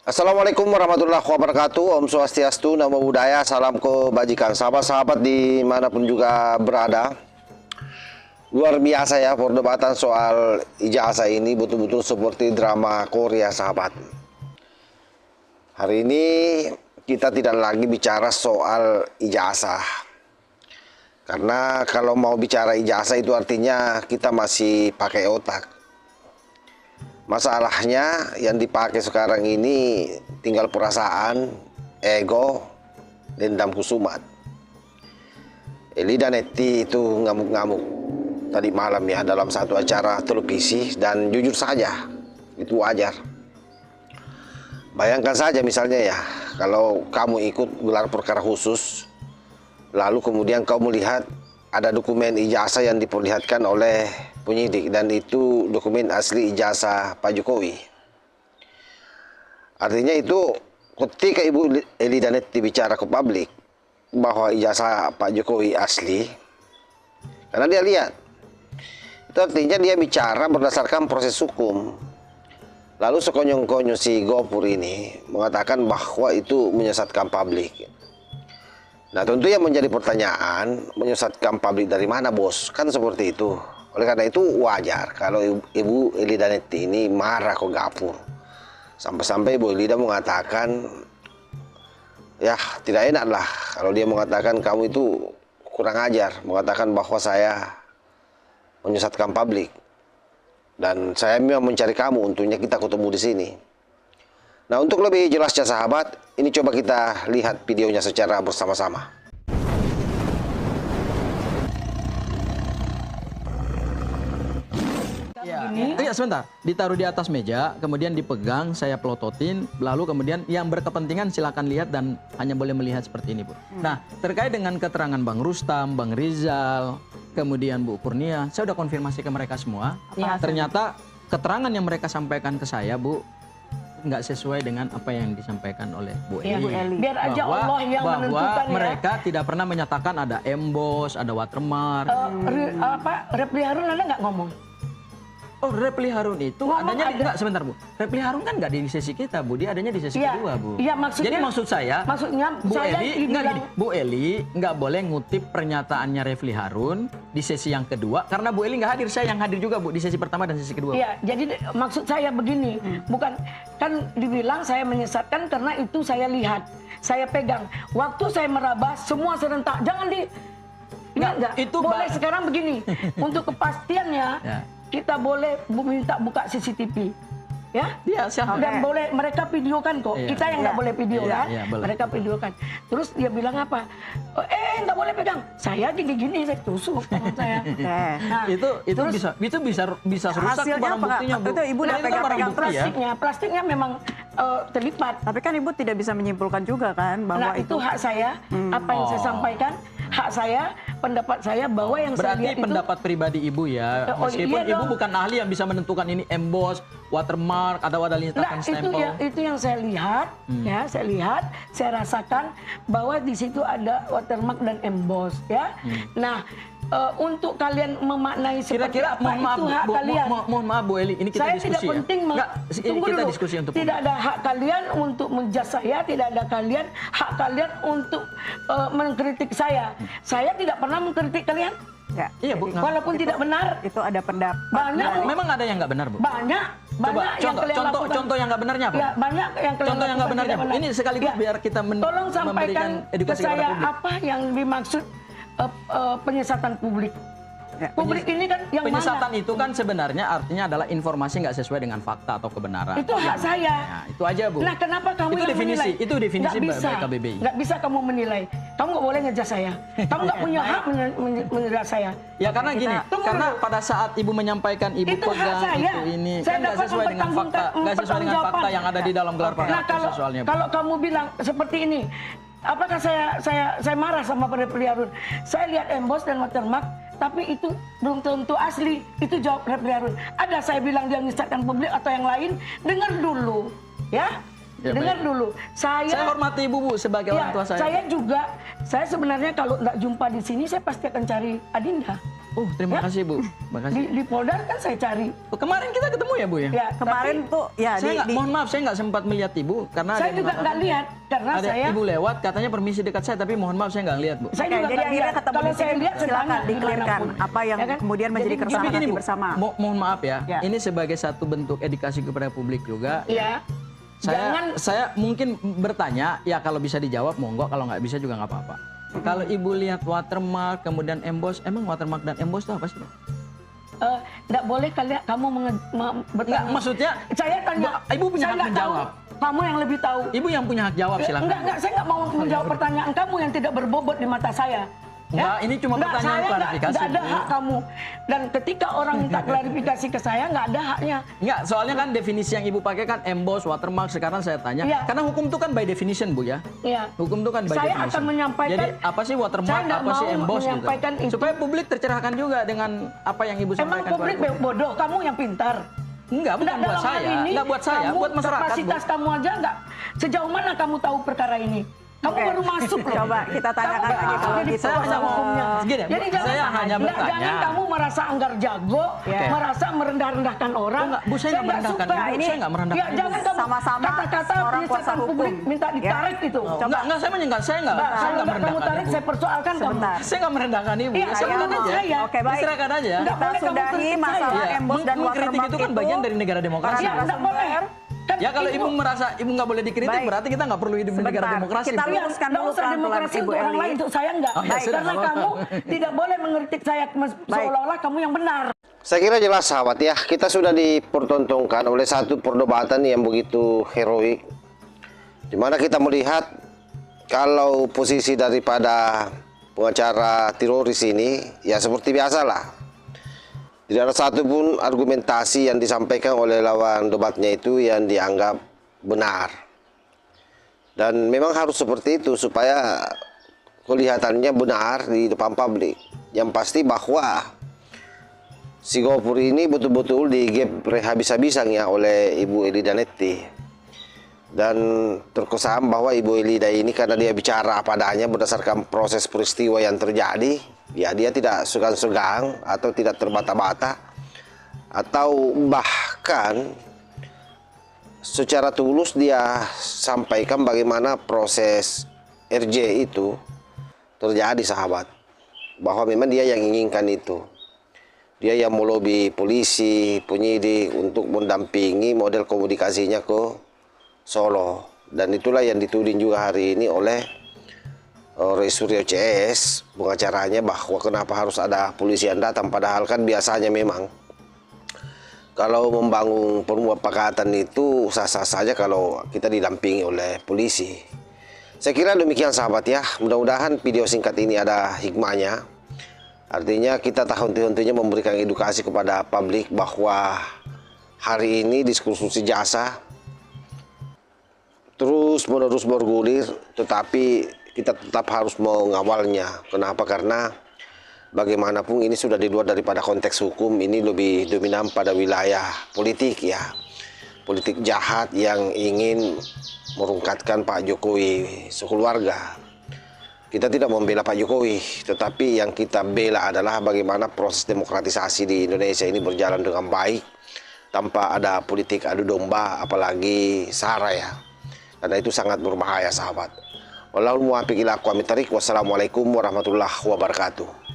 Assalamualaikum warahmatullahi wabarakatuh. Om Swastiastu, Namo Buddhaya, salam kebajikan. Sahabat-sahabat dimanapun juga berada, luar biasa ya perdebatan soal ijazah ini, betul-betul seperti drama Korea, sahabat. Hari ini kita tidak lagi bicara soal ijazah, karena kalau mau bicara ijazah itu artinya kita masih pakai otak. Masalahnya yang dipakai sekarang ini tinggal perasaan, ego, dendam kusumat. Eli dan Eti itu ngamuk-ngamuk tadi malam ya dalam satu acara televisi, dan jujur saja itu wajar. Bayangkan saja misalnya ya, kalau kamu ikut gelar perkara khusus, lalu kemudian kamu melihat ada dokumen ijazah yang diperlihatkan oleh penyidik, dan itu dokumen asli ijazah Pak Jokowi. Artinya itu ketika Ibu Eli Danetti bicara ke publik bahwa ijazah Pak Jokowi asli, karena dia lihat, itu artinya dia bicara berdasarkan proses hukum. Lalu sekonyong-konyong si Gopur ini mengatakan bahwa itu menyesatkan publik. Nah, tentu yang menjadi pertanyaan, menyesatkan publik dari mana, bos? Kan seperti itu. Oleh karena itu wajar kalau Ibu Eli Danetti ini marah ke Gopur. Sampai-sampai Ibu Eli mengatakan, ya tidak enak lah kalau dia mengatakan kamu itu kurang ajar, mengatakan bahwa saya menyesatkan publik. Dan saya memang mencari kamu, untungnya kita ketemu di sini. Nah, untuk lebih jelasnya sahabat, ini coba kita lihat videonya secara bersama-sama. Iya, sebentar. Ditaruh di atas meja, kemudian dipegang, saya pelototin, lalu kemudian yang berkepentingan silakan lihat dan hanya boleh melihat seperti ini, Bu. Nah, terkait dengan keterangan Bang Rustam, Bang Rizal, kemudian Bu Kurnia, saya udah konfirmasi ke mereka semua. Ternyata keterangan yang mereka sampaikan ke saya, Bu, nggak sesuai dengan apa yang disampaikan oleh Bu Eli. Biar aja Allah yang menentukan ya. Mereka tidak pernah menyatakan ada emboss, ada watermark. Repli Harun ada nggak ngomong? Oh, Repli Harun itu adanya enggak, sebentar Bu. Repli Harun kan nggak di sesi kita, Bu. Dia adanya di sesi kedua, Bu. Iya, maksudnya. Jadi maksud saya, Bu Eli enggak gini. Bu Eli nggak boleh ngutip pernyataannya Repli Harun di sesi yang kedua karena Bu Eli nggak hadir. Saya yang hadir juga, Bu, di sesi pertama dan sesi kedua. Iya, jadi maksud saya begini, bukan kan dibilang saya menyesatkan karena itu saya lihat, saya pegang. Waktu saya meraba semua serentak. Jangan di enggak. Itu boleh sekarang begini. Untuk kepastiannya kita boleh minta buka CCTV, ya? Dan boleh mereka videokan kok. Kita yang nggak boleh video kan? Mereka videokan. Terus dia bilang apa? Nggak boleh pegang. Saya gini-gini, saya tusuk tangan saya. Nah, itu bisa rusak barang buktinya, Bu. Itu Ibu udah pegang plastiknya memang terlipat. Tapi kan Ibu tidak bisa menyimpulkan juga kan bahwa itu hak saya. Apa yang saya sampaikan, hak saya, pendapat saya bahwa yang berarti saya lihat pendapat pribadi Ibu ya, meskipun Ibu bukan ahli yang bisa menentukan ini emboss, watermark, atau ada letakkan stempel. Itu yang saya lihat, ya, saya rasakan bahwa di situ ada watermark dan emboss, ya. Nah, untuk kalian memaknai seperti apa itu hak kalian. Mohon maaf Bu Eli, ini kita saya diskusi tidak ya. penting Tunggu kita dulu. Diskusi untuk tidak ada hak kalian untuk menjudge saya, tidak ada hak kalian untuk mengkritik saya. Saya tidak pernah mengkritik kalian. Ya. Iya, Bu. Walaupun tidak benar. Itu ada pendapat. Banyak. Memang ada yang nggak benar, Bu? Banyak. Contoh yang nggak benarnya apa? Ya, banyak yang contoh yang nggak benarnya. Ini sekaligus biar kita tolong sampaikan ke saya apa yang dimaksud penyesatan publik. Publik ini kan yang penyesatan mana? Itu kan sebenarnya artinya adalah informasi nggak sesuai dengan fakta atau kebenaran. Itu hak saya. Nah, itu aja, Bu. Nah, kenapa kamu itu yang definisi, menilai? Itu definisi KBBI. Nggak bisa kamu menilai. Kamu nggak boleh ngejas saya. Kamu nggak punya hak menilai saya. Ya karena gini, karena pada saat Ibu menyampaikan Ibu itu pegang itu ini kan nggak sesuai dengan fakta, yang ada di dalam gelar perkara soalnya. Kalau kamu bilang seperti ini, apakah saya marah sama Repli Harun? Saya lihat emboss dan watermark, tapi itu belum tentu asli. Itu jawab Repli Harun. Ada saya bilang dia menyesatkan publik atau yang lain? Dengar dulu, ya. Dengar dulu. Saya hormati Ibu, Bu, sebagai orang tua saya. Saya sebenarnya kalau nggak jumpa di sini, saya pasti akan cari Adinda. Oh, terima kasih Bu. Makasih. Di Polda kan saya cari. Oh, kemarin kita ketemu ya Bu ya? Ya, Kemarin tapi tuh ya Mohon maaf saya nggak sempat melihat Ibu karena saya ada yang juga nggak mengatakan- lihat karena ada saya Ibu lewat katanya permisi dekat saya, tapi mohon maaf saya nggak lihat Bu. saya Oke, juga jadi nggak akhirnya lihat. ketemu Kalau di saya sini, lihat silakan saya tanya di-clearkan dimanapun. apa yang Ya kan? kemudian menjadi Jadi keresahan Tapi gini hati Bu, bersama. mohon maaf ya, Ya. ini sebagai satu bentuk edukasi kepada publik juga. Ya. Saya mungkin bertanya, ya kalau bisa dijawab monggo, kalau nggak bisa juga nggak apa-apa. Kalau Ibu lihat watermark, kemudian emboss, emang watermark dan emboss itu apa sih? Nggak boleh kamu Enggak, maksudnya saya tanya. Ibu punya saya hak nggak tahu. menjawab. Kamu yang lebih tahu. Ibu yang punya hak jawab silakan. Enggak, saya nggak mau menjawab pertanyaan kamu yang tidak berbobot di mata saya. Enggak, ini cuma pertanyaan saya klarifikasi, Nggak ada Bu. hak kamu. Dan ketika orang minta klarifikasi ke saya, nggak ada haknya. Enggak, soalnya kan definisi yang Ibu pakai kan emboss, watermark. Sekarang saya tanya, Iya. karena hukum itu kan by definition Bu ya. Iya. Hukum itu kan by Saya definition. akan menyampaikan. Jadi apa sih Saya watermark, nggak apa sih mau emboss gitu. menyampaikan itu. Supaya publik tercerahkan juga dengan apa yang Ibu Emang sampaikan. publik kepada publik. bodoh, kamu yang pintar. Enggak, bukan Nggak, buat dalam hal saya. ini, Enggak buat saya, kamu, buat masyarakat. Bu. Kapasitas kamu aja nggak. Sejauh mana kamu tahu perkara ini? Kamu Oke. baru masuk loh. Coba kita tanyakan Kamu lagi baru kalau jadi gitu. kuasa Saya hanya mau- hukumnya. Gini, Jadi saya hanya bertanya. Jangan kamu merasa anggar jago, Oke. merasa merendah-rendahkan orang. Oh, nggak, Bu, saya nggak merendahkan suka. Ibu, saya nggak merendahkan Ya, Ibu. jangan kamu Sama-sama kata-kata seorang di kuasa setan publik hukum. minta Ya. ditarik itu. Enggak, saya menyenggak, saya nggak Kalau nggak kamu merendahkan tarik, Ibu. saya persoalkan kamu. Sebentar. Saya nggak merendahkan Ibu. Iya, Ya, saya silakan ngomong aja. saya. Oke, baik. Silakan aja. Nggak Kita boleh kamu sudahi kritik masalah saya. emboss dan Mengkritik watermark itu kan bagian dari negara demokrasi. Iya, Bu. nggak boleh. Kan Ya kalau Ibu merasa Ibu nggak boleh dikritik, Baik. berarti kita nggak perlu hidup di negara Sebentar, demokrasi. kita Bu. Iya, luruskan nggak dulu usah pelan-pelan, demokrasi Ibu untuk orang Eli. lain, untuk saya enggak. Oh, ya, sudah, Karena nggak kamu apa-apa. tidak boleh mengkritik saya seolah-olah kamu yang benar. Saya kira jelas sahabat ya, kita sudah dipertontonkan oleh satu perdebatan yang begitu heroik, dimana kita melihat kalau posisi daripada pengacara teroris ini ya seperti biasalah, tidak ada satupun argumentasi yang disampaikan oleh lawan debatnya itu yang dianggap benar, dan memang harus seperti itu supaya kelihatannya benar di depan publik. Yang pasti bahwa si Gopur ini betul-betul digep habis-habisan ya oleh Ibu Elida Netti, dan terkesan bahwa Ibu Elida ini karena dia bicara apa adanya berdasarkan proses peristiwa yang terjadi, ya dia tidak segan-segan atau tidak terbata-bata, atau bahkan secara tulus dia sampaikan bagaimana proses RJ itu terjadi sahabat, bahwa memang dia yang inginkan itu. Dia yang melobi polisi, penyidik untuk mendampingi model komunikasinya ke Solo. Dan itulah yang dituding juga hari ini oleh Roy Suryo CS, pengacaranya, bahwa kenapa harus ada polisi yang datang. Padahal kan biasanya memang kalau membangun permufakatan itu sah-sah saja kalau kita didampingi oleh polisi. Saya kira demikian sahabat ya. Mudah-mudahan video singkat ini ada hikmahnya. Artinya kita tahun-tahunnya memberikan edukasi kepada publik bahwa hari ini diskursus jasa terus-menerus bergulir, tetapi kita tetap harus mengawalnya. Kenapa? Karena bagaimanapun ini sudah di luar daripada konteks hukum, ini lebih dominan pada wilayah politik ya. Politik jahat yang ingin merungkatkan Pak Jokowi sekeluarga. Kita tidak membela Pak Jokowi, tetapi yang kita bela adalah bagaimana proses demokratisasi di Indonesia ini berjalan dengan baik tanpa ada politik adu domba, apalagi sara ya. Karena itu sangat berbahaya sahabat. Wallahul muwaffiq ila aqwamit thariq. Wassalamualaikum warahmatullahi wabarakatuh.